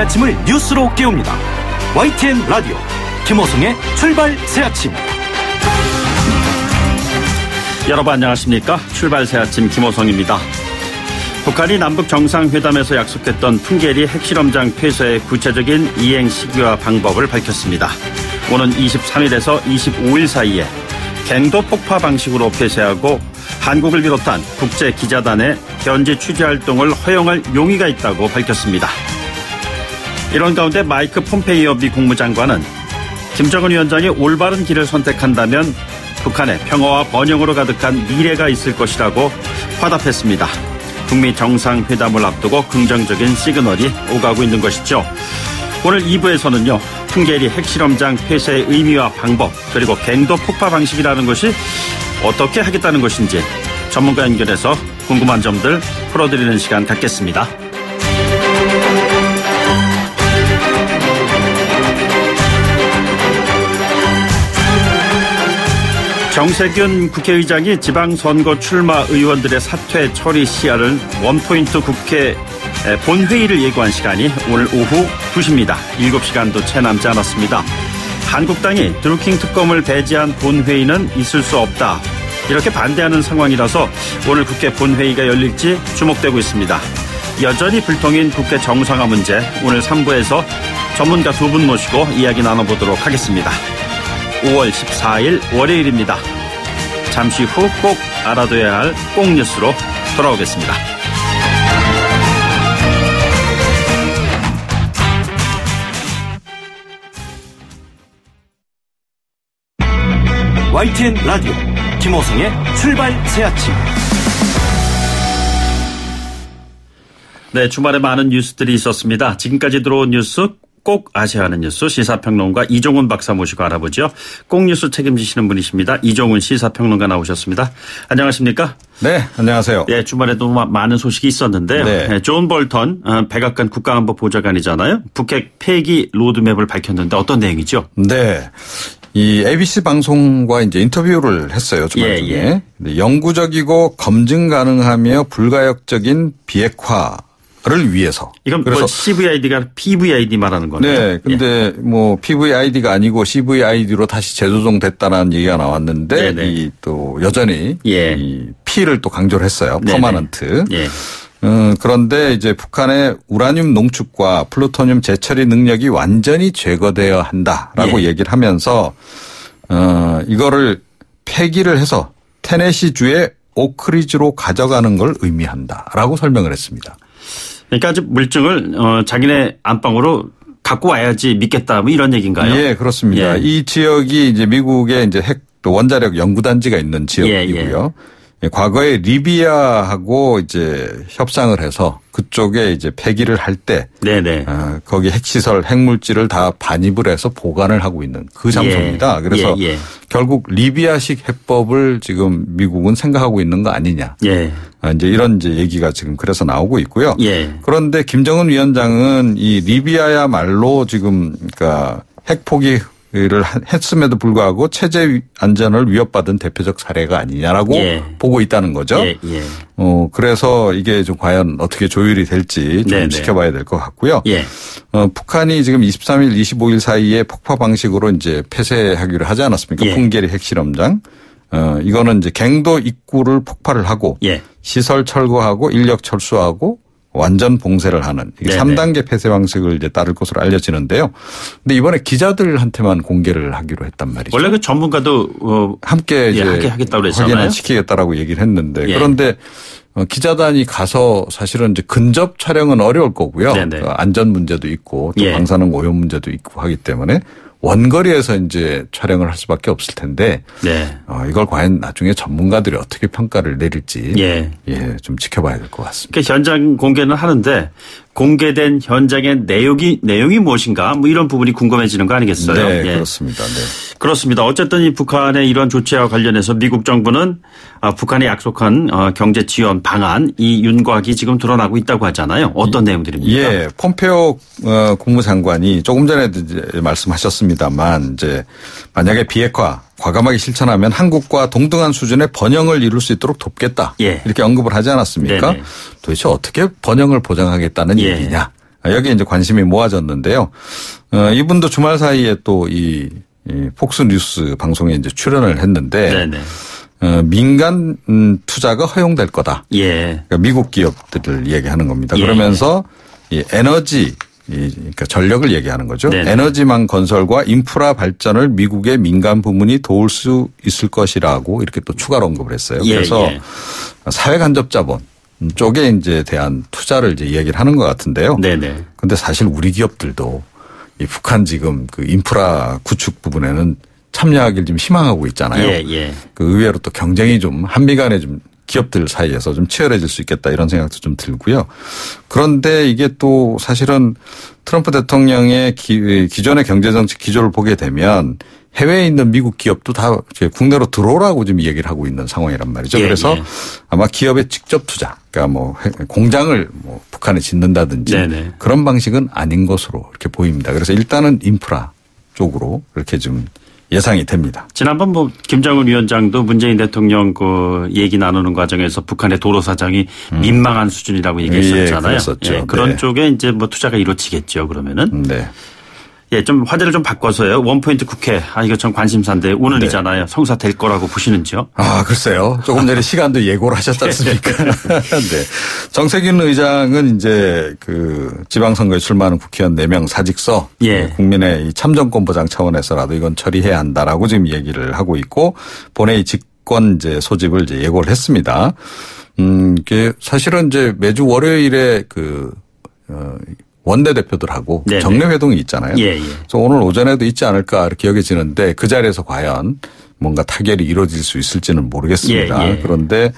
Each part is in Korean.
아침을 뉴스로 깨웁니다. YTN 라디오 김호성의 출발 새아침. 여러분 안녕하십니까? 출발 새아침 김호성입니다. 북한이 남북 정상회담에서 약속했던 풍계리 핵실험장 폐쇄의 구체적인 이행 시기와 방법을 밝혔습니다. 오는 23일에서 25일 사이에 갱도 폭파 방식으로 폐쇄하고 한국을 비롯한 국제 기자단의 현지 취재 활동을 허용할 용의가 있다고 밝혔습니다. 이런 가운데 마이크 폼페이오 미 국무장관은 김정은 위원장이 올바른 길을 선택한다면 북한의 평화와 번영으로 가득한 미래가 있을 것이라고 화답했습니다. 북미 정상회담을 앞두고 긍정적인 시그널이 오가고 있는 것이죠. 오늘 2부에서는요. 풍계리 핵실험장 폐쇄의 의미와 방법 그리고 갱도 폭파 방식이라는 것이 어떻게 하겠다는 것인지 전문가 연결해서 궁금한 점들 풀어드리는 시간 갖겠습니다. 정세균 국회의장이 지방선거 출마 의원들의 사퇴 처리 시한을 원포인트 국회 본회의를 예고한 시간이 오늘 오후 2시입니다. 7시간도 채 남지 않았습니다. 한국당이 드루킹 특검을 배제한 본회의는 있을 수 없다. 이렇게 반대하는 상황이라서 오늘 국회 본회의가 열릴지 주목되고 있습니다. 여전히 불통인 국회 정상화 문제 오늘 3부에서 전문가 두 분 모시고 이야기 나눠보도록 하겠습니다. 5월 14일 월요일입니다. 잠시 후 꼭 알아둬야 할 꼭 뉴스로 돌아오겠습니다. YTN 라디오 김호성의 출발 새아침. 네, 주말에 많은 뉴스들이 있었습니다. 지금까지 들어온 뉴스 꼭 아셔야 하는 뉴스 시사평론가 이종훈 박사 모시고 알아보죠. 꼭 뉴스 책임지시는 분이십니다. 이종훈 시사평론가 나오셨습니다. 안녕하십니까? 네, 안녕하세요. 네, 주말에도 많은 소식이 있었는데요. 네. 존 볼턴 백악관 국가안보보좌관이잖아요. 북핵 폐기 로드맵을 밝혔는데 어떤 내용이죠? 네. 이 ABC 방송과 이제 인터뷰를 했어요. 주말 중에. 영구적이고 검증 가능하며 불가역적인 비핵화를 위해서. 이건 그래서 뭐 CVID가 PVID 말하는 거네요. 네. 근데 뭐 PVID가 아니고 CVID로 다시 재조정됐다는 얘기가 나왔는데 이 또 여전히 이 P를 또 강조를 했어요. 퍼마넌트. 그런데 이제 북한의 우라늄 농축과 플루토늄 재처리 능력이 완전히 제거되어야 한다라고 얘기를 하면서 이거를 폐기를 해서 테네시주의 오크리지로 가져가는 걸 의미한다라고 설명을 했습니다. 그러니까 아주 물증을 자기네 안방으로 갖고 와야지 믿겠다 뭐 이런 얘기인가요? 예, 그렇습니다. 이 지역이 이제 미국의 이제 핵 원자력 연구단지가 있는 지역이고요. 과거에 리비아하고 이제 협상을 해서 그쪽에 이제 폐기를 할 때 거기 핵시설 핵물질을 다 반입을 해서 보관을 하고 있는 그 장소입니다. 그래서 결국 리비아식 해법을 지금 미국은 생각하고 있는 거 아니냐. 이제 이런 이제 얘기가 지금 그래서 나오고 있고요. 그런데 김정은 위원장은 이 리비아야말로 지금 그러니까 핵 포기 를 했음에도 불구하고 체제 안전을 위협받은 대표적 사례가 아니냐라고 보고 있다는 거죠. 그래서 이게 좀 과연 어떻게 조율이 될지 좀 지켜봐야 될 것 같고요. 북한이 지금 23일, 25일 사이에 폭파 방식으로 이제 폐쇄하기로 하지 않았습니까? 풍계리 핵실험장. 이거는 이제 갱도 입구를 폭발을 하고 시설 철거하고 인력 철수하고 완전 봉쇄를 하는 이게 3단계 폐쇄 방식을 이제 따를 것으로 알려지는데요. 근데 이번에 기자들한테만 공개를 하기로 했단 말이죠. 원래 그 전문가도 함께 이제 하겠다고 그랬잖아요. 확인시키겠다라고 얘기를 했는데 그런데 기자단이 가서 사실은 이제 근접 촬영은 어려울 거고요. 안전 문제도 있고 또 방사능 오염 문제도 있고 하기 때문에 원거리에서 이제 촬영을 할 수밖에 없을 텐데 이걸 과연 나중에 전문가들이 어떻게 평가를 내릴지 좀 지켜봐야 될 것 같습니다. 그러니까 현장 공개는 하는데 공개된 현장의 내용이 무엇인가 뭐 이런 부분이 궁금해지는 거 아니겠어요? 네, 그렇습니다. 그렇습니다. 어쨌든 이 북한의 이러한 조치와 관련해서 미국 정부는 북한이 약속한 경제 지원 방안 이 윤곽이 지금 드러나고 있다고 하잖아요. 어떤 내용들입니까? 폼페오 국무장관이 조금 전에도 이제 말씀하셨습니다만 이제 만약에 비핵화 과감하게 실천하면 한국과 동등한 수준의 번영을 이룰 수 있도록 돕겠다. 이렇게 언급을 하지 않았습니까? 도대체 어떻게 번영을 보장하겠다는 얘기냐. 여기에 이제 관심이 모아졌는데요. 이분도 주말 사이에 또 이 폭스뉴스 방송에 이제 출연을 했는데 네네. 민간 투자가 허용될 거다. 예. 그러니까 미국 기업들을 얘기하는 겁니다. 예. 그러면서 이 에너지 그러니까 전력을 얘기하는 거죠. 네네. 에너지망 건설과 인프라 발전을 미국의 민간 부문이 도울 수 있을 것이라고 이렇게 또 추가로 언급을 했어요. 예. 그래서 예. 사회간접자본 쪽에 이제 대한 투자를 이제 얘기를 하는 것 같은데요. 네네. 근데 사실 우리 기업들도 이 북한 지금 그 인프라 구축 부분에는 참여하기를 좀 희망하고 있잖아요. 예. 예. 그 의외로 또 경쟁이 좀 한미 간에 좀 기업들 사이에서 좀 치열해질 수 있겠다 이런 생각도 좀 들고요. 그런데 이게 또 사실은 트럼프 대통령의 기존의 경제정책 기조를 보게 되면 해외에 있는 미국 기업도 다 국내로 들어오라고 지금 얘기를 하고 있는 상황이란 말이죠. 예, 그래서 예. 아마 기업의 직접 투자, 그러니까 뭐 공장을 뭐 북한에 짓는다든지 네네. 그런 방식은 아닌 것으로 이렇게 보입니다. 그래서 일단은 인프라 쪽으로 이렇게 좀 예상이 됩니다. 지난번 뭐 김정은 위원장도 문재인 대통령 그 얘기 나누는 과정에서 북한의 도로 사정이 민망한 수준이라고 얘기했었잖아요. 예, 그랬었죠. 예, 그런 네. 쪽에 이제 뭐 투자가 이루어지겠죠. 그러면은. 네. 예, 좀 화제를 좀 바꿔서요. 원포인트 국회. 이거 참 관심사인데 오늘이잖아요. 성사 될 거라고 보시는지요? 글쎄요. 조금 전에 시간도 예고를 하셨지 않습니까? 네. 정세균 의장은 이제 그 지방선거에 출마하는 국회의원 4명 사직서. 예. 국민의 이 참정권 보장 차원에서라도 이건 처리해야 한다라고 지금 얘기를 하고 있고 본회의 직권 이제 소집을 이제 예고를 했습니다. 이게 사실은 이제 매주 월요일에 원내대표들하고 네네. 정례회동이 있잖아요. 예, 예. 그래서 오늘 오전에도 있지 않을까 이렇게 여겨지는데 그 자리에서 과연 뭔가 타결이 이루어질 수 있을지는 모르겠습니다. 예, 예. 그런데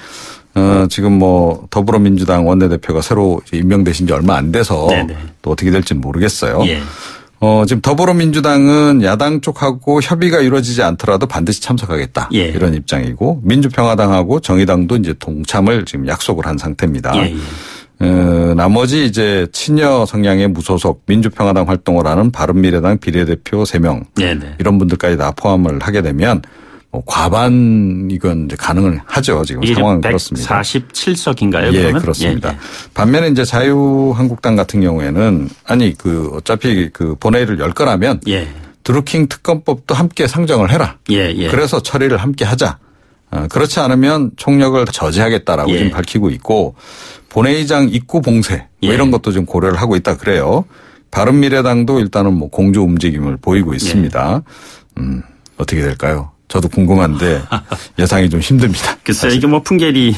지금 뭐 더불어민주당 원내대표가 새로 임명되신 지 얼마 안 돼서 네네. 또 어떻게 될지는 모르겠어요. 예. 지금 더불어민주당은 야당 쪽하고 협의가 이루어지지 않더라도 반드시 참석하겠다. 예. 이런 입장이고 민주평화당하고 정의당도 이제 동참을 지금 약속을 한 상태입니다. 예, 예. 나머지 이제 친여 성향의 무소속 민주평화당 활동을 하는 바른미래당 비례대표 3명 네네. 이런 분들까지 다 포함을 하게 되면 뭐 과반 이건 이제 가능을 하죠. 지금 이게 상황은 그렇습니다. 147석인가요? 예, 그러면? 그렇습니다. 예, 예. 반면에 이제 자유한국당 같은 경우에는 어차피 본회의를 열 거라면 예. 드루킹 특검법도 함께 상정을 해라. 예, 예. 그래서 처리를 함께 하자. 그렇지 않으면 총력을 저지하겠다라고 예. 지금 밝히고 있고 본회의장 입구 봉쇄 뭐 예. 이런 것도 좀 고려를 하고 있다 그래요. 바른미래당도 일단은 뭐 공조 움직임을 보이고 있습니다. 어떻게 될까요? 저도 궁금한데 예상이 좀 힘듭니다. 글쎄요, 이게 뭐 풍계리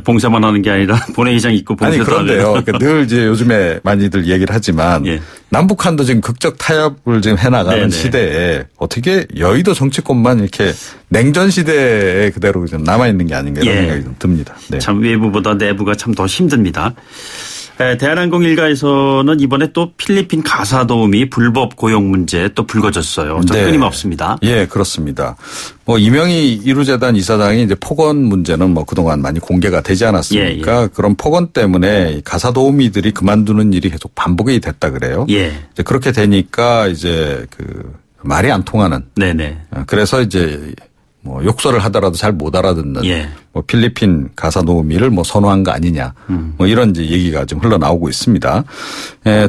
봉사만 하는 게 아니라 본회의장 입구 봉쇄도 그런데요. 그러니까 늘 이제 요즘에 많이들 얘기를 하지만 예. 남북한도 지금 극적 타협을 지금 해나가는 네네. 시대에 어떻게 여의도 정치권만 이렇게 냉전 시대에 그대로 좀 남아있는 게 아닌가 이런 예. 생각이 좀 듭니다. 네. 참 외부보다 내부가 참 더 힘듭니다. 대한항공 일가에서는 이번에 또 필리핀 가사 도우미 불법 고용 문제 또 불거졌어요. 참 네. 끊임없습니다. 예, 그렇습니다. 뭐 이명희 이루재단 이사장이 이제 폭언 문제는 뭐 그동안 많이 공개가 되지 않았습니까? 예. 그런 폭언 때문에 가사 도우미들이 그만두는 일이 계속 반복이 됐다 그래요. 예. 이제 그렇게 되니까 이제 말이 안 통하는. 네네. 그래서 이제 뭐 욕설을 하더라도 잘 못 알아듣는 예. 뭐 필리핀 가사 도우미를 뭐 선호한 거 아니냐 뭐 이런 이제 얘기가 좀 흘러나오고 있습니다.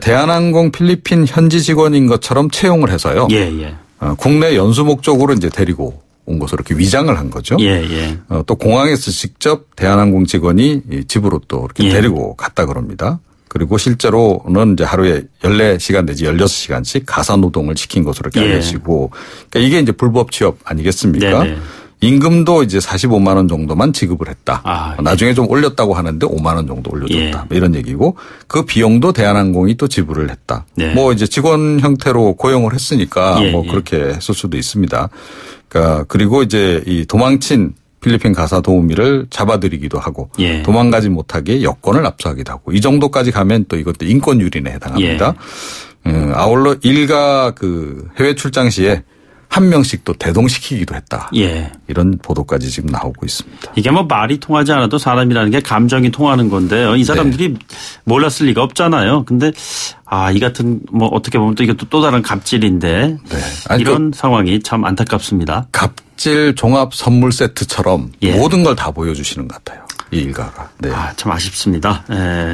대한항공 필리핀 현지 직원인 것처럼 채용을 해서요. 예, 예. 국내 연수 목적으로 이제 데리고 온 것으로 이렇게 위장을 한 거죠. 예, 예. 또 공항에서 직접 대한항공 직원이 집으로 또 이렇게 예. 데리고 갔다 그럽니다. 그리고 실제로는 이제 하루에 14시간 내지 16시간씩 가사 노동을 시킨 것으로 이렇게 예. 알려지고 그러니까 이게 이제 불법 취업 아니겠습니까? 네네. 임금도 이제 45만 원 정도만 지급을 했다. 예. 나중에 좀 올렸다고 하는데 5만 원 정도 올려줬다. 예. 뭐 이런 얘기고 그 비용도 대한항공이 또 지불을 했다. 네. 뭐 이제 직원 형태로 고용을 했으니까 예, 뭐 예. 그렇게 했을 수도 있습니다. 그러니까 그리고 이제 이 도망친 필리핀 가사 도우미를 잡아들이기도 하고 예. 도망가지 못하게 여권을 압수하기도 하고 이 정도까지 가면 또 이것도 인권유린에 해당합니다. 아울러 일가 해외 출장 시에 한 명씩 또 대동시키기도 했다. 예. 이런 보도까지 지금 나오고 있습니다. 이게 뭐 말이 통하지 않아도 사람이라는 게 감정이 통하는 건데요. 이 사람들이 몰랐을 리가 없잖아요. 근데 이 같은 뭐 어떻게 보면 또 이것도 또 다른 갑질인데 아니, 이런 상황이 참 안타깝습니다. 갑질 종합 선물 세트처럼 예. 모든 걸 다 보여주시는 것 같아요. 이 일가가. 네. 참 아쉽습니다.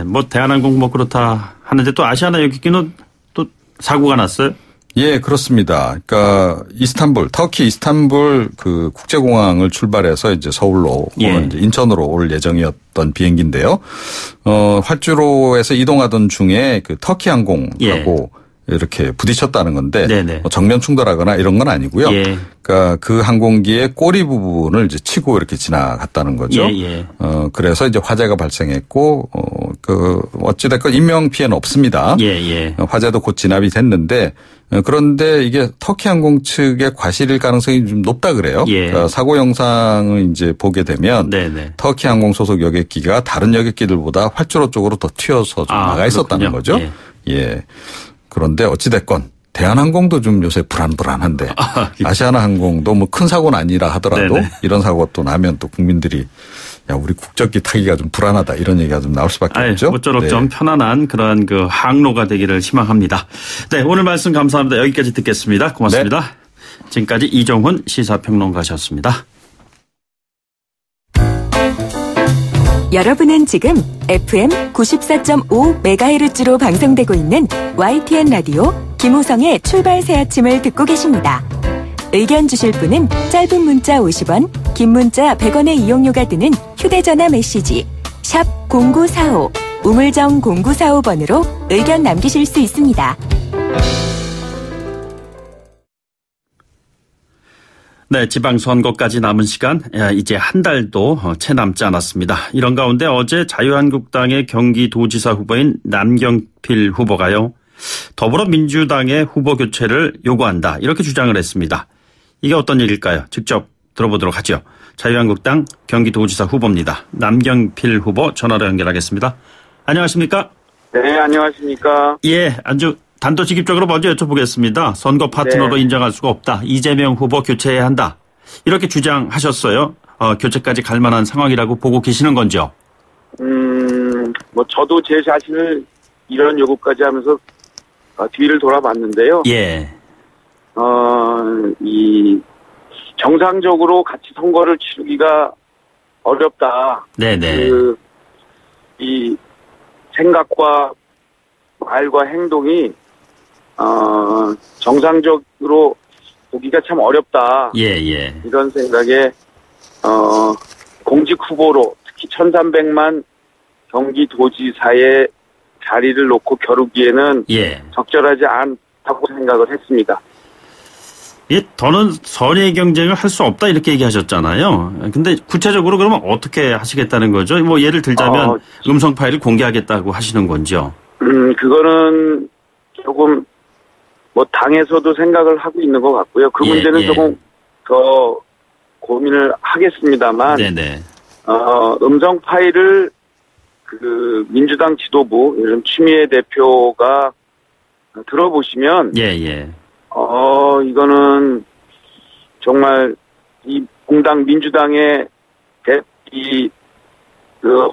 뭐 대한항공 뭐 그렇다 하는데 또 아시아나 여객기는 또 사고가 났어요? 예, 그렇습니다. 그러니까 터키 이스탄불 그 국제공항을 출발해서 이제 서울로 혹은 이제 인천으로 올 예정이었던 비행기인데요. 활주로에서 이동하던 중에 그 터키 항공하고 이렇게 부딪혔다는 건데 정면 충돌하거나 이런 건 아니고요. 그러니까 그 항공기의 꼬리 부분을 이제 치고 이렇게 지나갔다는 거죠. 그래서 이제 화재가 발생했고 어찌됐건 인명 피해는 없습니다. 화재도 곧 진압이 됐는데 그런데 이게 터키 항공 측의 과실일 가능성이 좀 높다 그래요. 그러니까 사고 영상을 이제 보게 되면 터키 항공 소속 여객기가 다른 여객기들보다 활주로 쪽으로 더 튀어서 좀 나가 있었다는 거죠. 그런데 어찌됐건 대한항공도 좀 요새 불안한데 아시아나 항공도 뭐 큰 사고는 아니라 하더라도 이런 사고가 또 나면 또 국민들이 야 우리 국적기 타기가 좀 불안하다 이런 얘기가 좀 나올 수밖에 없죠. 모쪼록 좀 편안한 그런 그 항로가 되기를 희망합니다. 네, 오늘 말씀 감사합니다. 여기까지 듣겠습니다. 고맙습니다. 지금까지 이종훈 시사평론가셨습니다. 여러분은 지금 FM 94.5MHz로 방송되고 있는 YTN 라디오 김호성의 출발 새 아침을 듣고 계십니다. 의견 주실 분은 짧은 문자 50원, 긴 문자 100원의 이용료가 드는 휴대전화 메시지 샵 0945, 우물정 0945번으로 의견 남기실 수 있습니다. 네, 지방선거까지 남은 시간 이제 한 달도 채 남지 않았습니다. 이런 가운데 어제 자유한국당의 경기도지사 후보인 남경필 후보가요. 더불어민주당의 후보 교체를 요구한다 이렇게 주장을 했습니다. 이게 어떤 얘기일까요? 직접 들어보도록 하죠. 자유한국당 경기도지사 후보입니다. 남경필 후보 전화로 연결하겠습니다. 안녕하십니까? 네, 안녕하십니까? 예, 아주 단도직입적으로 먼저 여쭤보겠습니다. 선거 파트너로 인정할 수가 없다. 이재명 후보 교체해야 한다. 이렇게 주장하셨어요. 교체까지 갈 만한 상황이라고 보고 계시는 건죠? 뭐 저도 제 자신을 이런 요구까지 하면서 뒤를 돌아봤는데요. 이 정상적으로 같이 선거를 치르기가 어렵다. 이 생각과 말과 행동이 정상적으로 보기가 참 어렵다. 이런 생각에 공직 후보로 특히 1,300만 경기도지사의 자리를 놓고 겨루기에는 적절하지 않다고 생각을 했습니다. 더는 선의 경쟁을 할 수 없다 이렇게 얘기하셨잖아요. 근데 구체적으로 그러면 어떻게 하시겠다는 거죠? 뭐 예를 들자면 음성 파일을 공개하겠다고 하시는 건지요? 그거는 조금 뭐 당에서도 생각을 하고 있는 것 같고요. 그 문제는 조금 더 고민을 하겠습니다만, 음성 파일을 그 민주당 지도부 이런 추미애 대표가 들어보시면, 이거는 정말 이 공당 민주당의 그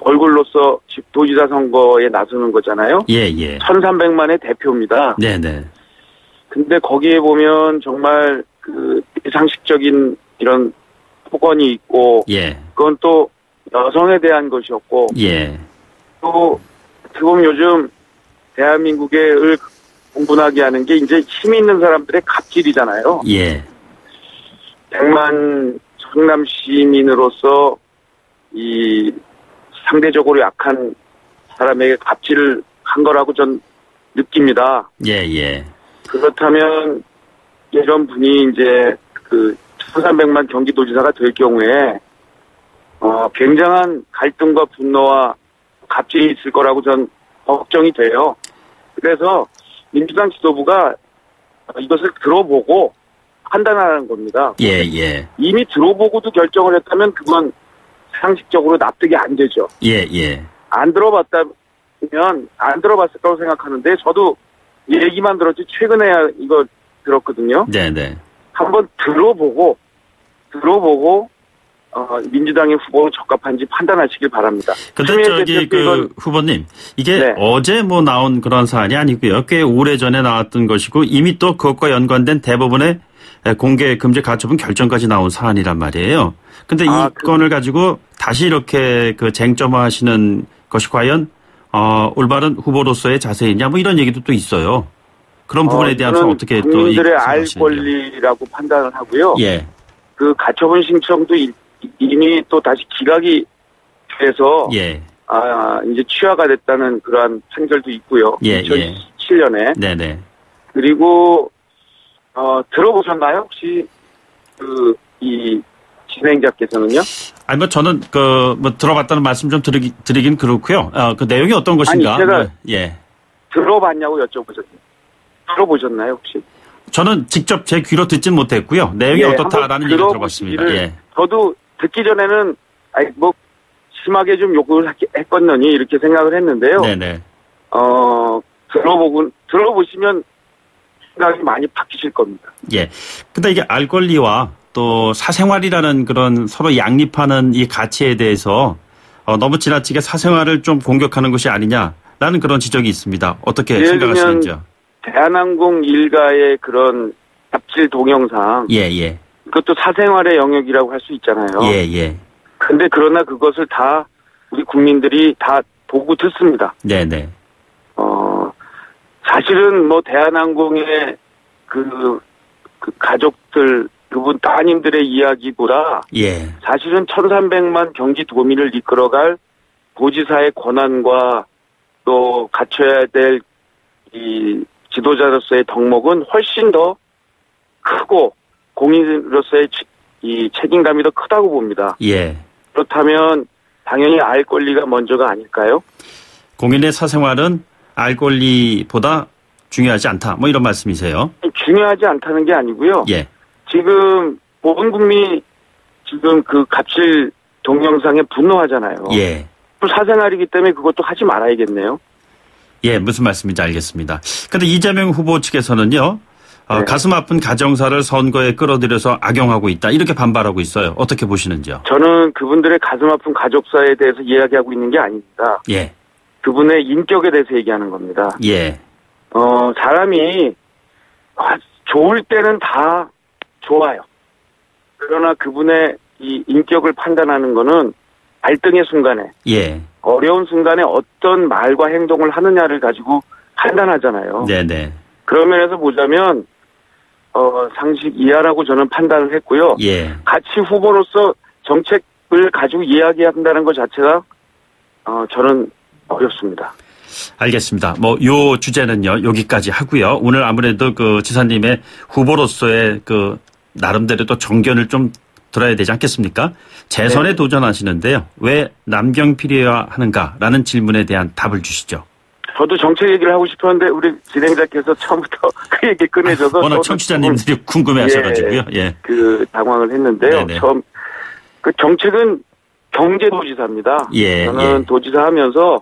얼굴로서 도지사 선거에 나서는 거잖아요. 1,300만의 대표입니다. 근데 거기에 보면 정말 그 상식적인 이런 폭언이 있고, 그건 또 여성에 대한 것이었고, 또 어떻게 보면 요즘 대한민국을 공분하게 하는 게 이제 힘이 있는 사람들의 갑질이잖아요. 100만 성남 시민으로서 이 상대적으로 약한 사람에게 갑질을 한 거라고 전 느낍니다. 그렇다면 이런 분이 이제 그 1,300만 경기도지사가 될 경우에 굉장한 갈등과 분노와 갑질이 있을 거라고 전 걱정이 돼요. 그래서 민주당 지도부가 이것을 들어보고 판단하는 겁니다. 이미 들어보고도 결정을 했다면 그건 상식적으로 납득이 안 되죠. 안 들어봤다면 안 들어봤을 거라고 생각하는데 저도 얘기만 들었지 최근에야 이거 들었거든요. 한번 들어보고 민주당의 후보로 적합한지 판단하시길 바랍니다. 근데 저기 그 후보님 이게 어제 뭐 나온 그런 사안이 아니고요. 꽤 오래전에 나왔던 것이고 이미 또 그것과 연관된 대부분의 공개 금지 가처분 결정까지 나온 사안이란 말이에요. 근데 이 건을 가지고 다시 이렇게 그 쟁점화하시는 것이 과연 올바른 후보로서의 자세이냐 뭐 이런 얘기도 또 있어요. 그런 부분에 대해서 어떻게 또 국민들의 알 권리라고 판단을 하고요. 예. 그 가처분 신청도 이미 또 다시 기각이 돼서 예. 이제 취하가 됐다는 그러한 판결도 있고요. 예. 2017년에. 네네. 그리고 들어보셨나요? 혹시 이 진행자께서는요? 아니 뭐 저는 뭐 들어봤다는 말씀 좀 드리긴 그렇고요. 그 내용이 어떤 것인가? 아니 제가 예. 들어봤냐고 여쭤보셨어요. 들어보셨나요 혹시? 저는 직접 제 귀로 듣진 못했고요. 내용이 어떻다라는 얘기를 들어봤습니다. 예. 저도 듣기 전에는 뭐 심하게 좀 욕을 했겠느니 이렇게 생각을 했는데요. 네네. 들어보시면 생각이 많이 바뀌실 겁니다. 예. 근데 이게 알 권리와 또 사생활이라는 그런 서로 양립하는 이 가치에 대해서 너무 지나치게 사생활을 좀 공격하는 것이 아니냐라는 그런 지적이 있습니다. 어떻게 생각하시는지요? 대한항공 일가의 그런 갑질 동영상. 예. 그것도 사생활의 영역이라고 할 수 있잖아요. 예. 근데 그러나 그것을 다 우리 국민들이 다 보고 듣습니다. 네네. 사실은 뭐 대한항공의 그 가족들 그분 따님들의 이야기보다 예. 사실은 1,300만 경기도민을 이끌어갈 도지사의 권한과 또 갖춰야 될 이 지도자로서의 덕목은 훨씬 더 크고 공인으로서의 이 책임감이 더 크다고 봅니다. 예. 그렇다면 당연히 알 권리가 먼저가 아닐까요? 공인의 사생활은 알 권리보다 중요하지 않다. 뭐 이런 말씀이세요? 중요하지 않다는 게 아니고요. 예. 지금 모든 국민이 지금 그 갑질 동영상에 분노하잖아요. 예. 사생활이기 때문에 그것도 하지 말아야겠네요. 예, 무슨 말씀인지 알겠습니다. 그런데 이재명 후보 측에서는요. 네. 가슴 아픈 가정사를 선거에 끌어들여서 악용하고 있다. 이렇게 반발하고 있어요. 어떻게 보시는지요? 저는 그분들의 가슴 아픈 가족사에 대해서 이야기하고 있는 게 아닙니다. 예. 그분의 인격에 대해서 얘기하는 겁니다. 예. 사람이 좋을 때는 다 좋아요. 그러나 그분의 이 인격을 판단하는 거는 갈등의 순간에, 예. 어려운 순간에 어떤 말과 행동을 하느냐를 가지고 판단하잖아요. 네네. 그런 면에서 보자면 상식 이하라고 저는 판단을 했고요. 예. 같이 후보로서 정책을 가지고 이야기한다는 것 자체가 저는 어렵습니다. 알겠습니다. 뭐 요 주제는요 여기까지 하고요. 오늘 아무래도 그 지사님의 후보로서의 그 나름대로 또 정견을 좀 들어야 되지 않겠습니까? 재선에 네. 도전하시는데요. 왜 남경필이어야 하는가라는 질문에 대한 답을 주시죠. 저도 정책 얘기를 하고 싶었는데 우리 진행자께서 처음부터 그 얘기 꺼내줘서 워낙 청취자님들이 궁금해하셔가지고요. 예. 그 당황을 했는데요. 네네. 처음 그 정책은 경제도지사입니다. 예. 저는 도지사 하면서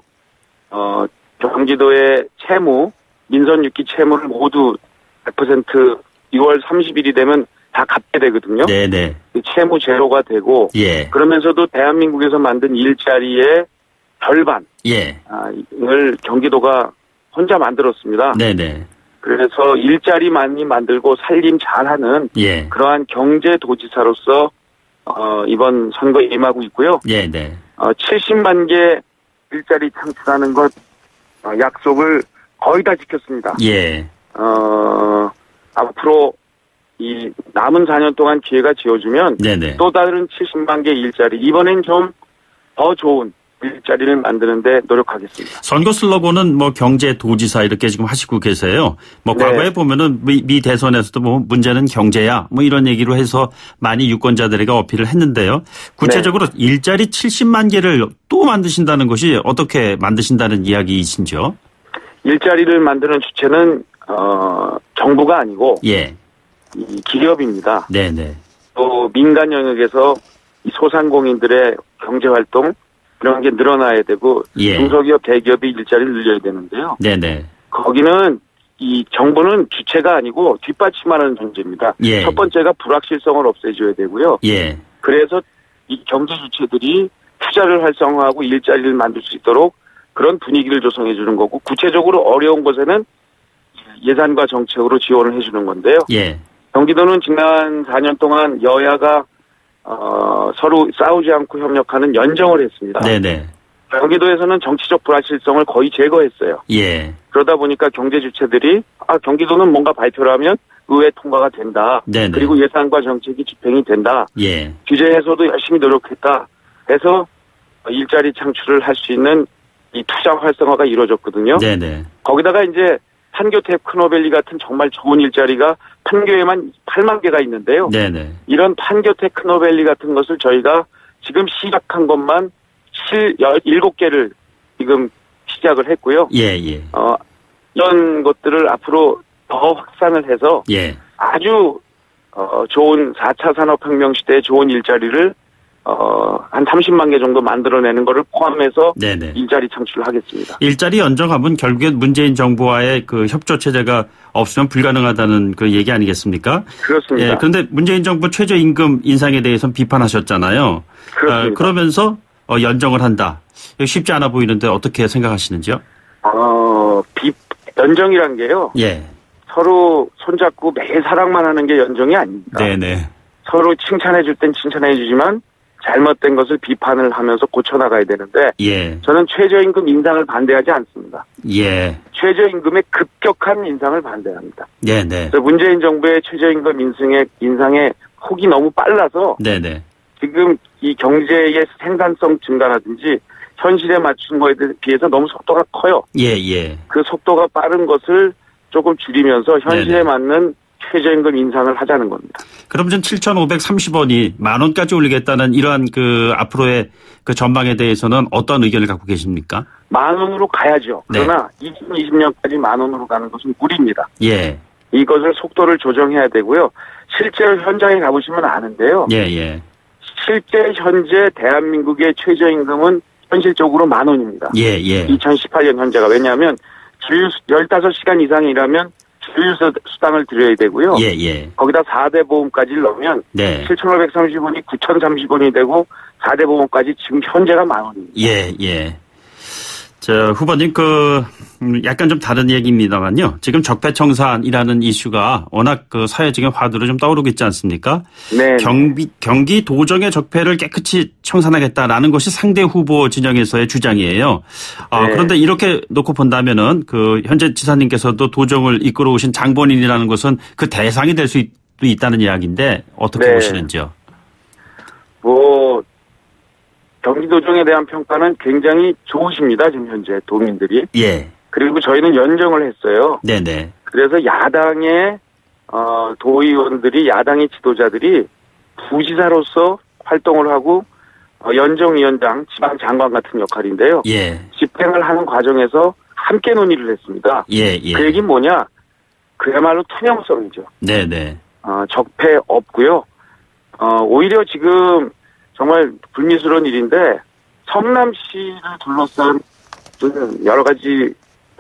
경기도의 채무, 민선 6기 채무를 모두 100% 6월 30일이 되면 다 갚게 되거든요. 네네. 채무 제로가 되고 예. 그러면서도 대한민국에서 만든 일자리의 절반 예. 을 경기도가 혼자 만들었습니다. 네네. 그래서 일자리 많이 만들고 살림 잘하는 예. 그러한 경제도지사로서 이번 선거에 임하고 있고요. 네네. 70만 개 일자리 창출하는 것 약속을 거의 다 지켰습니다. 예. 앞으로 이 남은 4년 동안 기회가 지어주면 네네. 또 다른 70만 개 일자리 이번엔 좀 더 좋은 일자리를 만드는데 노력하겠습니다. 선거 슬로건은 뭐 경제도지사 이렇게 지금 하시고 계세요. 뭐 네. 과거에 보면은 미 대선에서도 뭐 문제는 경제야 뭐 이런 얘기로 해서 많이 유권자들에게 어필을 했는데요. 구체적으로 일자리 70만 개를 또 만드신다는 것이 어떻게 만드신다는 이야기이신지요? 일자리를 만드는 주체는 정부가 아니고 예. 이 기업입니다. 네네. 또 민간 영역에서 이 소상공인들의 경제활동 이런 게 늘어나야 되고 예. 중소기업 대기업이 일자리를 늘려야 되는데요. 네네. 거기는 이 정부는 주체가 아니고 뒷받침하는 존재입니다. 예. 첫 번째가 불확실성을 없애줘야 되고요. 예. 그래서 이 경제 주체들이 투자를 활성화하고 일자리를 만들 수 있도록 그런 분위기를 조성해 주는 거고 구체적으로 어려운 곳에는 예산과 정책으로 지원을 해주는 건데요. 예. 경기도는 지난 4년 동안 여야가 서로 싸우지 않고 협력하는 연정을 했습니다. 네네. 경기도에서는 정치적 불확실성을 거의 제거했어요. 예. 그러다 보니까 경제 주체들이 경기도는 뭔가 발표를 하면 의회 통과가 된다. 네네. 그리고 예산과 정책이 집행이 된다. 예. 규제 해소도 열심히 노력했다. 해서 일자리 창출을 할 수 있는 이 투자 활성화가 이루어졌거든요. 네네. 거기다가 이제 판교 테크노밸리 같은 정말 좋은 일자리가 판교에만 8만 개가 있는데요. 네네. 이런 판교 테크노밸리 같은 것을 저희가 지금 시작한 것만 17개를 지금 시작을 했고요. 예, 예. 이런 것들을 앞으로 더 확산을 해서 예. 아주 좋은 4차 산업혁명 시대의 좋은 일자리를 한 30만 개 정도 만들어내는 것을 포함해서 네네. 일자리 창출을 하겠습니다. 일자리 연정하면 결국엔 문재인 정부와의 그 협조 체제가 없으면 불가능하다는 그 얘기 아니겠습니까? 그렇습니다. 예, 그런데 문재인 정부 최저임금 인상에 대해서는 비판하셨잖아요. 그렇습니다. 그러면서 연정을 한다. 쉽지 않아 보이는데 어떻게 생각하시는지요? 연정이란 게요. 예. 서로 손잡고 매일 사랑만 하는 게 연정이 아닙니다. 네네. 서로 칭찬해 줄 땐 칭찬해 주지만 잘못된 것을 비판을 하면서 고쳐나가야 되는데 예. 저는 최저임금 인상을 반대하지 않습니다. 예. 최저임금의 급격한 인상을 반대합니다. 네네. 그래서 문재인 정부의 최저임금 인상의 폭이 너무 빨라서 네네. 지금 이 경제의 생산성 증가라든지 현실에 맞춘 거에 비해서 너무 속도가 커요. 예, 예. 그 속도가 빠른 것을 조금 줄이면서 현실에 네네. 맞는 최저임금 인상을 하자는 겁니다. 그럼 전 7,530원이 만 원까지 올리겠다는 이러한 그 앞으로의 그 전망에 대해서는 어떤 의견을 갖고 계십니까? 만 원으로 가야죠. 네. 그러나 2020년까지 만 원으로 가는 것은 무리입니다. 예. 이것을 속도를 조정해야 되고요. 실제로 현장에 가보시면 아는데요. 예, 예. 실제 현재 대한민국의 최저임금은 현실적으로 만 원입니다. 예, 예. 2018년 현재가. 왜냐하면 주유 15시간 이상 일하면 주유수당을 드려야 되고요. 예, 예. 거기다 4대 보험까지 넣으면 네. 7,530원이 9,030원이 되고 4대 보험까지 지금 현재가 만 원입니다. 예, 예. 후보님, 약간 좀 다른 얘기입니다만요. 지금 적폐청산이라는 이슈가 워낙 그 사회적인 화두로 좀 떠오르고 있지 않습니까? 네. 경기 도정의 적폐를 깨끗이 청산하겠다라는 것이 상대 후보 진영에서의 주장이에요. 네. 그런데 이렇게 놓고 본다면은 현재 지사님께서도 도정을 이끌어 오신 장본인이라는 것은 그 대상이 될 수도 있다는 이야기인데 어떻게 네. 보시는지요? 경기도정에 대한 평가는 굉장히 좋으십니다. 지금 현재 도민들이. 예. 그리고 저희는 연정을 했어요. 네네. 그래서 야당의 도의원들이 야당의 지도자들이 부지사로서 활동을 하고 연정위원장, 지방장관 같은 역할인데요. 예. 집행을 하는 과정에서 함께 논의를 했습니다. 예, 예. 그 얘기는 뭐냐? 그야말로 투명성이죠. 네네. 적폐 없고요. 오히려 지금 정말 불미스러운 일인데 성남시를 둘러싼 여러 가지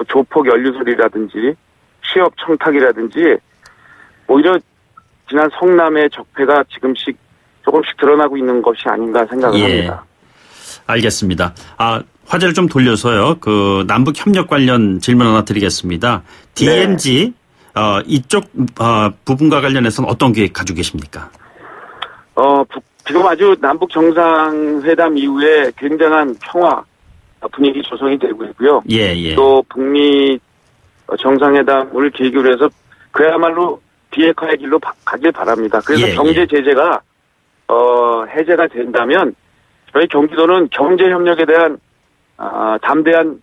조폭 연루설이라든지 취업 청탁이라든지 오히려 지난 성남의 적폐가 조금씩 드러나고 있는 것이 아닌가 생각을 합니다. 알겠습니다. 화제를 좀 돌려서요. 남북 협력 관련 질문 하나 드리겠습니다. DMZ 이쪽 부분과 관련해서는 어떤 계획 가지고 계십니까? 지금 아주 남북 정상회담 이후에 굉장한 평화 분위기 조성이 되고 있고요. 예, 예. 또 북미 정상회담을 계기로 해서 그야말로 비핵화의 길로 가길 바랍니다. 그래서 예, 경제 제재가 해제가 된다면 저희 경기도는 경제 협력에 대한 담대한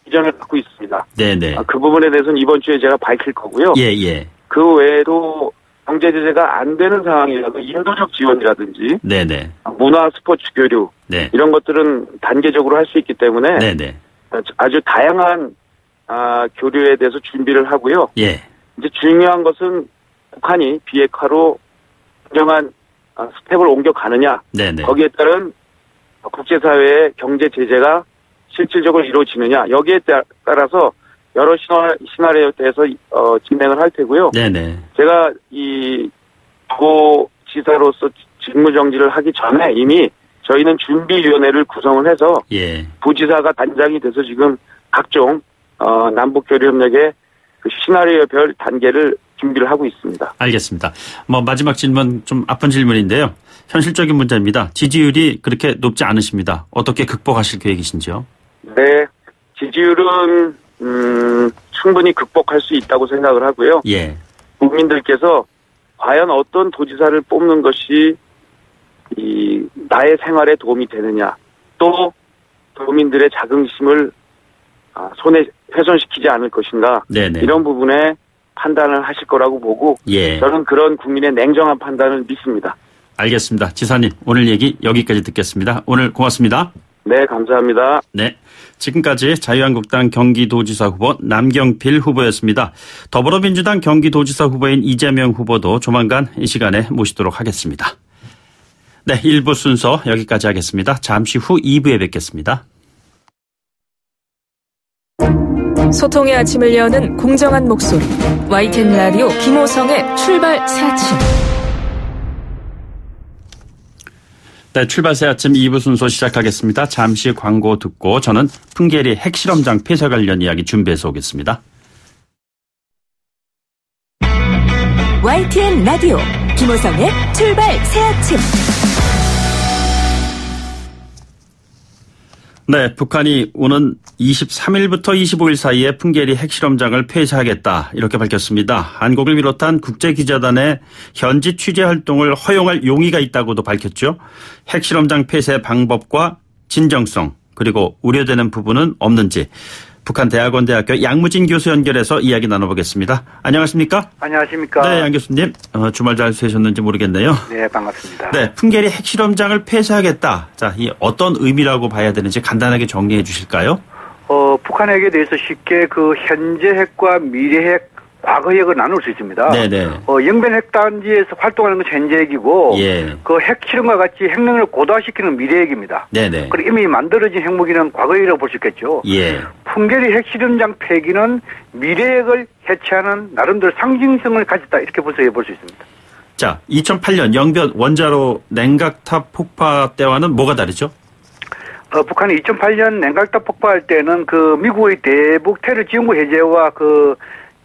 비전을 갖고 있습니다. 네네. 그 부분에 대해서는 이번 주에 제가 밝힐 거고요. 예, 예. 그 외에도 경제 제재가 안 되는 상황이라도 인도적 지원이라든지 네네. 문화 스포츠 교류 네. 이런 것들은 단계적으로 할 수 있기 때문에 네네. 아주 다양한 교류에 대해서 준비를 하고요. 예. 이제 중요한 것은 북한이 비핵화로 인정한 스텝을 옮겨가느냐. 네네. 거기에 따른 국제사회의 경제 제재가 실질적으로 이루어지느냐. 여기에 따라서 여러 시나리오에 대해서 진행을 할 테고요. 네네. 제가 이 도지사로서 직무 정지를 하기 전에 이미 저희는 준비위원회를 구성을 해서 예. 부지사가 단장이 돼서 지금 각종 남북 교류 협력의 그 시나리오별 단계를 준비를 하고 있습니다. 알겠습니다. 마지막 질문 좀 아픈 질문인데요. 현실적인 문제입니다. 지지율이 그렇게 높지 않으십니다. 어떻게 극복하실 계획이신지요? 네. 지지율은 충분히 극복할 수 있다고 생각을 하고요. 예. 국민들께서 과연 어떤 도지사를 뽑는 것이 나의 생활에 도움이 되느냐, 또 도민들의 자긍심을 손에 훼손시키지 않을 것인가, 네네. 이런 부분에 판단을 하실 거라고 보고 예. 저는 그런 국민의 냉정한 판단을 믿습니다. 알겠습니다. 지사님, 오늘 얘기 여기까지 듣겠습니다. 오늘 고맙습니다. 네, 감사합니다. 네. 지금까지 자유한국당 경기도지사 후보 남경필 후보였습니다. 더불어민주당 경기도지사 후보인 이재명 후보도 조만간 이 시간에 모시도록 하겠습니다. 네, 1부 순서 여기까지 하겠습니다. 잠시 후 2부에 뵙겠습니다. 소통의 아침을 여는 공정한 목소리 YTN 라디오 김호성의 출발 새 아침. 네, 출발 새 아침 2부 순서 시작하겠습니다. 잠시 광고 듣고 저는 풍계리 핵실험장 폐쇄 관련 이야기 준비해서 오겠습니다. YTN 라디오 김호성의 출발 새 아침. 네, 북한이 오는 23일부터 25일 사이에 풍계리 핵실험장을 폐쇄하겠다 이렇게 밝혔습니다. 한국을 비롯한 국제기자단의 현지 취재 활동을 허용할 용의가 있다고도 밝혔죠. 핵실험장 폐쇄 방법과 진정성 그리고 우려되는 부분은 없는지 북한대학원대학교 양무진 교수 연결해서 이야기 나눠보겠습니다. 안녕하십니까? 안녕하십니까? 네, 양 교수님. 주말 잘 쉬셨는지 모르겠네요. 네, 반갑습니다. 네, 풍계리 핵실험장을 폐쇄하겠다. 자, 이 어떤 의미라고 봐야 되는지 간단하게 정리해 주실까요? 북한 핵에 대해서 쉽게 그 현재 핵과 미래 핵, 과거 핵을 나눌 수 있습니다. 네네. 영변 핵단지에서 활동하는 것이 현재 핵이고, 예. 그 핵실험과 같이 핵능력을 고도화시키는 미래 핵입니다. 네네. 그리고 이미 만들어진 핵무기는 과거 핵이라고 볼 수 있겠죠. 예. 풍계리 핵실험장 폐기는 미래 핵을 해체하는 나름대로 상징성을 가졌다 이렇게 볼 수 있습니다. 자, 2008년 영변 원자로 냉각탑 폭파 때와는 뭐가 다르죠? 북한이 2008년 냉각탑 폭파할 때는 그 미국의 대북 테러 지원구 해제와 그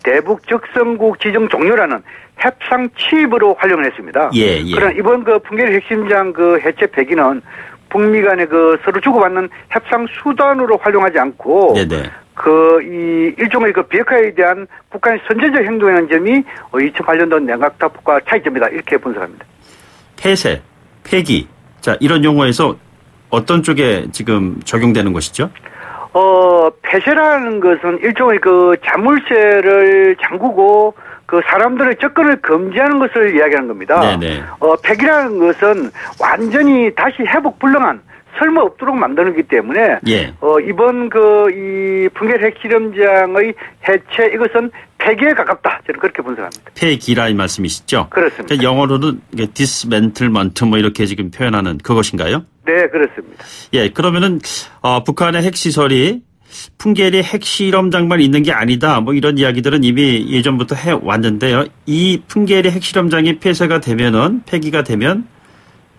대북 적성국 지정 종료라는 협상 취입으로 활용을 했습니다. 예, 예. 그러나 이번 그 풍계리 핵심장 그 해체 폐기는 북미 간의 그 서로 주고받는 협상 수단으로 활용하지 않고 네네. 그 이 일종의 그 비핵화에 대한 북한의 선제적 행동이라는 점이 2008년도 냉각탑 폭파 차이점이다 이렇게 분석합니다. 폐쇄, 폐기. 자, 이런 용어에서 어떤 쪽에 지금 적용되는 것이죠? 폐쇄라는 것은 일종의 그 자물쇠를 잠그고 그 사람들의 접근을 금지하는 것을 이야기하는 겁니다. 네네. 폐기라는 것은 완전히 다시 회복 불능한 설마 없도록 만드는 거기 때문에 예. 이번 그 이 풍계리 핵실험장의 해체 이것은 폐기에 가깝다. 저는 그렇게 분석합니다. 폐기라 이 말씀이시죠? 그렇습니다. 그러니까 영어로는 dismantlement 뭐 이렇게 지금 표현하는 그것인가요? 네, 그렇습니다. 예, 그러면은 북한의 핵시설이 풍계리 핵실험장만 있는 게 아니다. 뭐 이런 이야기들은 이미 예전부터 해왔는데요. 이 풍계리 핵실험장이 폐기가 되면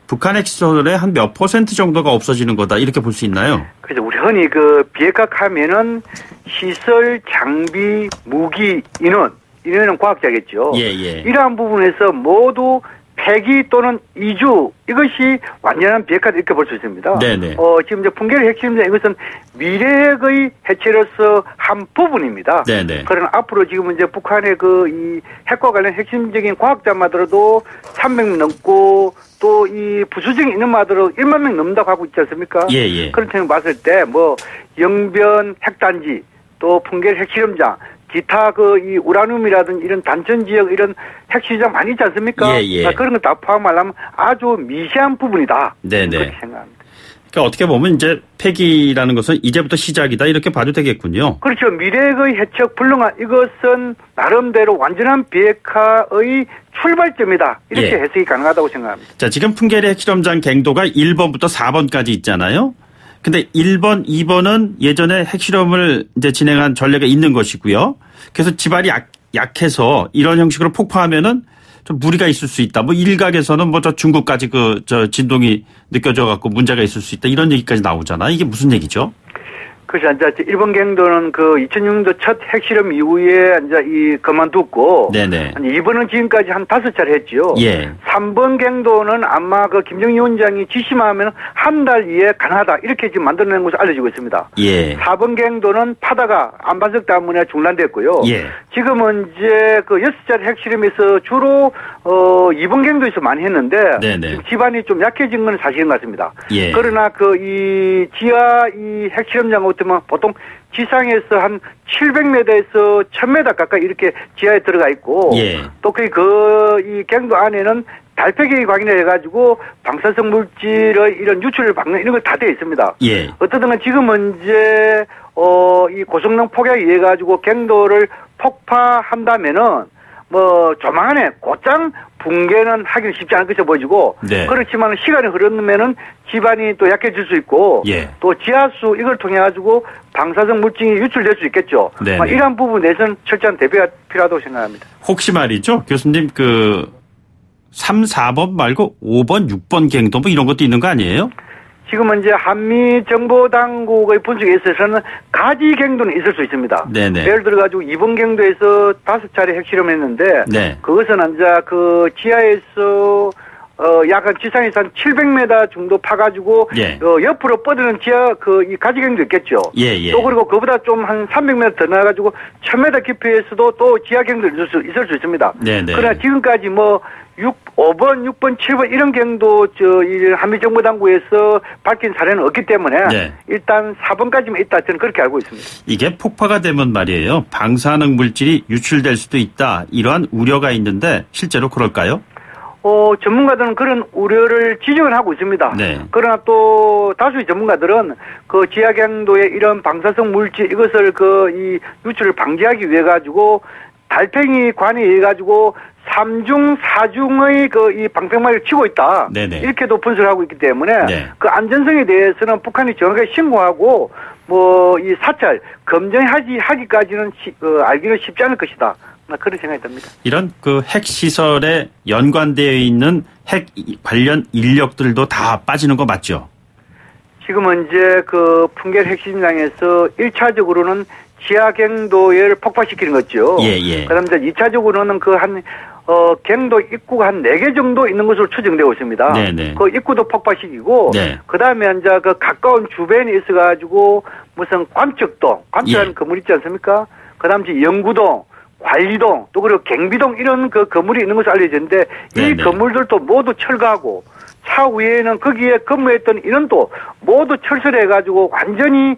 북한 핵시설의 한 몇 % 정도가 없어지는 거다. 이렇게 볼 수 있나요? 그래서 우리 흔히 그 비핵화하면은 시설, 장비, 무기, 인원은 과학자겠죠. 예, 예. 이러한 부분에서 모두 폐기 또는 이주 이것이 완전한 비핵화 이렇게 볼 수 있습니다. 네네. 지금 이제 풍계리 핵심장 이것은 미래의 해체로서 한 부분입니다. 네네. 그러나 앞으로 지금 이제 북한의 그 이 핵과 관련 핵심적인 과학자만으로도 300명 넘고 또 이 부수적인 인원만으로 1만 명 넘는다고 하고 있지 않습니까? 예, 예. 그런 점을 봤을 때 뭐 영변 핵단지 또 풍계리 핵실험장 기타 그 이 우라늄이라든지 이런 단전 지역 이런 핵시장 많이 있지 않습니까? 예, 예. 그런 거 다 포함하려면 아주 미세한 부분이다. 네네. 그렇게 생각합니다. 그러니까 어떻게 보면 이제 폐기라는 것은 이제부터 시작이다 이렇게 봐도 되겠군요. 그렇죠. 미래의 해척 불능한 이것은 나름대로 완전한 비핵화의 출발점이다. 이렇게 예. 해석이 가능하다고 생각합니다. 자, 지금 풍계리 핵실험장 갱도가 1번부터 4번까지 있잖아요. 근데 1번, 2번은 예전에 핵실험을 이제 진행한 전례가 있는 것이고요. 그래서 지발이 약해서 이런 형식으로 폭파하면은 좀 무리가 있을 수 있다. 뭐 일각에서는 뭐 저 중국까지 진동이 느껴져 갖고 문제가 있을 수 있다. 이런 얘기까지 나오잖아. 이게 무슨 얘기죠? 그래서 이제 일본 갱도는 그 2006년도 첫 핵실험 이후에 이제 그만뒀고. 네네. 이번은 지금까지 한 5차례 했죠. 예. 3번 갱도는 아마 그 김정일 위원장이 지시하면 한 달 이에 가능하다. 이렇게 지금 만들어낸 것으로 알려지고 있습니다. 예. 4번 갱도는 파다가 안반석 때문에 중단됐고요. 예. 지금은 이제 그 6차례 핵실험에서 주로 2번 갱도에서 많이 했는데. 네네. 지반이 좀 약해진 건 사실인 것 같습니다. 예. 그러나 이 지하 이 핵실험장 같으면 보통 지상에서 한 700m에서 1000m 가까이 이렇게 지하에 들어가 있고. 예. 또 이 갱도 안에는 달팽이 관련해가지고 방사성 물질의 이런 유출을 막는 이런 걸 다 되어 있습니다. 예. 어떻든 지금은 이제, 이 고성능 폭약에 의해 가지고 갱도를 폭파한다면은 조만간에 곧장 붕괴는 하기는 쉽지 않을 것으로 보여지고. 네. 그렇지만 시간이 흐르면은 지반이 또 약해질 수 있고. 예. 또 지하수 이걸 통해가지고 방사성 물질이 유출될 수 있겠죠. 네네. 이러한 부분에서는 철저한 대비가 필요하다고 생각합니다. 혹시 말이죠. 교수님 3, 4번 말고 5번, 6번 갱도 이런 것도 있는 거 아니에요? 지금은 이제 한미 정보당국의 분석에 있어서는 가지 갱도는 있을 수 있습니다. 네네. 예를 들어가지고 이번 갱도에서 5차례 핵실험을 했는데. 네. 그것은 이제 그 지하에서 약간 지상에서 한 700m 정도 파가지고. 예. 옆으로 뻗는 지하 이 가지 갱도 있겠죠. 예. 또 그리고 그보다 좀 한 300m 더 나가지고 1000m 깊이에서도 또 지하 갱도 있을 수 있습니다. 네네. 그러나 지금까지 5번, 6번, 7번 이런 갱도 이 한미정보당국에서 밝힌 사례는 없기 때문에. 네. 일단 4번까지만 있다 저는 그렇게 알고 있습니다. 이게 폭파가 되면 말이에요. 방사능 물질이 유출될 수도 있다. 이러한 우려가 있는데 실제로 그럴까요? 전문가들은 그런 우려를 지적을 하고 있습니다. 네. 그러나 또 다수의 전문가들은 그 지하 갱도의 이런 방사성 물질 이것을 이 유출을 방지하기 위해 가지고 달팽이 관에 의해 가지고 3중, 4중의 이 방패막을 치고 있다. 네네. 이렇게도 분석을 하고 있기 때문에. 네. 그 안전성에 대해서는 북한이 정확하게 신고하고 이 사찰 검증하기까지는 알기는 쉽지 않을 것이다. 그런 생각이 듭니다. 이런 핵시설에 연관되어 있는 핵 관련 인력들도 다 빠지는 거 맞죠? 지금은 이제 풍계리 핵심장에서 1차적으로는 지하 갱도를 폭파시키는 거죠. 예. 그 다음에 2차적으로는 갱도 입구가 한 4개 정도 있는 것으로 추정되고 있습니다. 네네. 그 입구도 폭파시키고. 네. 그 다음에 이제 가까운 주변에 있어가지고 무슨 관측동, 관측하는 예. 건물 있지 않습니까? 그 다음에 연구동, 관리동, 또 그리고 갱비동 이런 건물이 있는 것으로 알려졌는데. 네네. 이 건물들도 모두 철거하고 차후에는 거기에 근무했던 인원도 모두 철수를 해가지고 완전히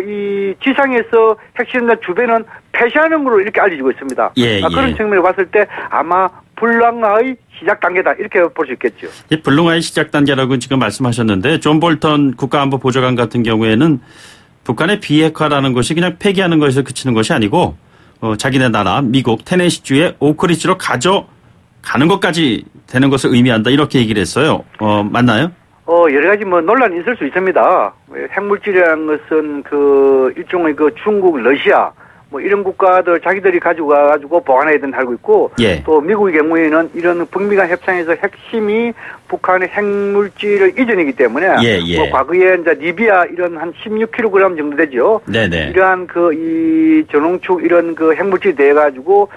이 지상에서 핵실험장 주변은 폐쇄하는 걸로 이렇게 알려지고 있습니다. 예. 그런 측면을 봤을 때 아마 불랑화의 시작 단계다 이렇게 볼 수 있겠죠. 불능화의 시작 단계라고 지금 말씀하셨는데 존 볼턴 국가안보보좌관 같은 경우에는 북한의 비핵화라는 것이 그냥 폐기하는 것에서 그치는 것이 아니고 자기네 나라 미국 테네시주의 오크리지로 가져가는 것까지 되는 것을 의미한다 이렇게 얘기를 했어요. 맞나요? 여러 가지 논란이 있을 수 있습니다. 핵물질이라는 것은 일종의 중국, 러시아 이런 국가들 자기들이 가지고 가가지고 보관해야 된다 알고 있고. 예. 또 미국의 경우에는 이런 북미 간 협상에서 핵심이 북한의 핵물질을 이전이기 때문에. 예. 과거에 이제 리비아 이런 한 16kg 정도 되죠. 네네. 이러한 이 전홍축 이런 핵물질이 돼가지고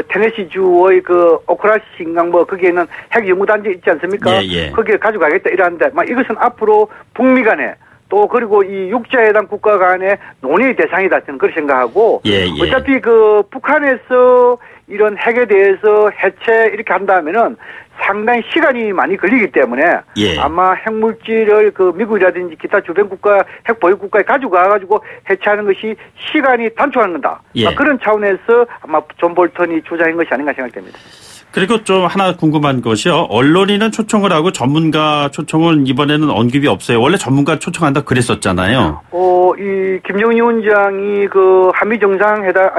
테네시주의 오클라시인강 거기에는 핵연구단지 있지 않습니까? 예. 거기에 가져가겠다 이러는데 이것은 앞으로 북미 간에 또 그리고 이 육자회담 국가 간의 논의의 대상이다 저는 그렇게 생각하고. 예. 어차피 북한에서 이런 핵에 대해서 해체 이렇게 한다면은 상당히 시간이 많이 걸리기 때문에. 예. 아마 핵물질을 미국이라든지 기타 주변 국가 핵 보유 국가에 가지고 가가지고 해체하는 것이 시간이 단축하는 거다. 예. 그런 차원에서 아마 존 볼턴이 주장한 것이 아닌가 생각됩니다. 그리고 좀 하나 궁금한 것이요. 언론인은 초청을 하고 전문가 초청은 이번에는 언급이 없어요. 원래 전문가 초청한다 그랬었잖아요. 이 김정은 위원장이 한미 정상회담,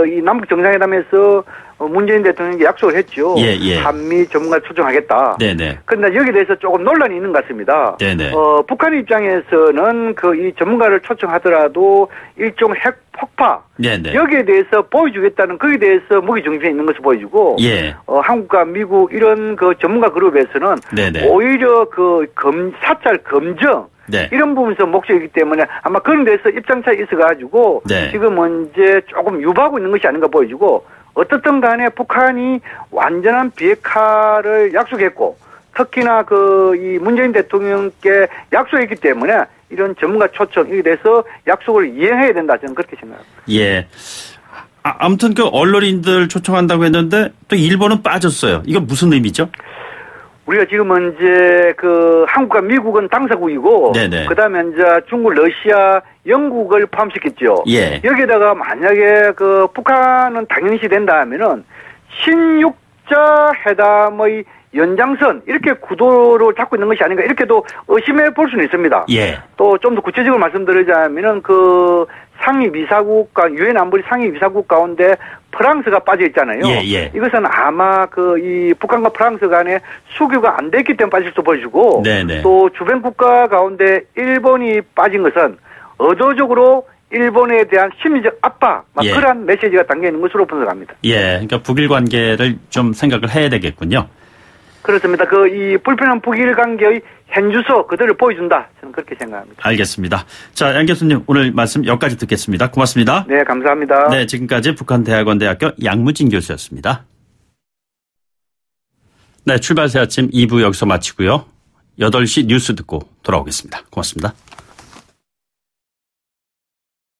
이 남북 정상회담에서 문재인 대통령에게 약속을 했죠. 예. 한미 전문가 초청하겠다. 네네. 그런데 여기에 대해서 조금 논란이 있는 것 같습니다. 네네. 북한 입장에서는 이 전문가를 초청하더라도 일종 핵 폭파. 네네. 여기에 대해서 보여주겠다는 거기에 대해서 무기 중심에 있는 것을 보여주고. 예. 한국과 미국 이런 전문가 그룹에서는. 네네. 오히려 사찰 검증. 네. 이런 부분에서 목적이기 때문에 아마 그런 데서 입장차가 있어가지고 네. 지금은 이제 조금 유보하고 있는 것이 아닌가 보여지고 어떻든 간에 북한이 완전한 비핵화를 약속했고 특히나 이 문재인 대통령께 약속했기 때문에 이런 전문가 초청 이렇게 돼서 약속을 이행해야 된다 저는 그렇게 생각합니다. 예. 아무튼 그 언론인들 초청한다고 했는데 또 일본은 빠졌어요. 이건 무슨 의미죠? 우리가 지금은 이제 한국과 미국은 당사국이고, 네네. 그다음에 이제 중국, 러시아, 영국을 포함시켰죠. 예. 여기다가 만약에 북한은 당연시 된다 하면은 신육자 회담의 연장선 이렇게 구도를 잡고 있는 것이 아닌가 이렇게도 의심해 볼 수는 있습니다. 예. 또 좀 더 구체적으로 말씀드리자면은 상위 미사국과 유엔 안보리 상위 미사국 가운데 프랑스가 빠져 있잖아요. 예, 예. 이것은 아마 이 북한과 프랑스 간에 수교가 안 됐기 때문에 빠질 수 보여주고 네네. 또 주변 국가 가운데 일본이 빠진 것은 의도적으로 일본에 대한 심리적 압박 예. 그러한 메시지가 담겨 있는 것으로 분석합니다. 예. 그러니까 북일 관계를 좀 생각을 해야 되겠군요. 그렇습니다. 이 불편한 북일 관계의 현주소 그대로 보여준다. 저는 그렇게 생각합니다. 알겠습니다. 자, 양 교수님 오늘 말씀 여기까지 듣겠습니다. 고맙습니다. 네, 감사합니다. 네, 지금까지 북한대학원대학교 양무진 교수였습니다. 네, 출발새 아침 2부 여기서 마치고요. 8시 뉴스 듣고 돌아오겠습니다. 고맙습니다.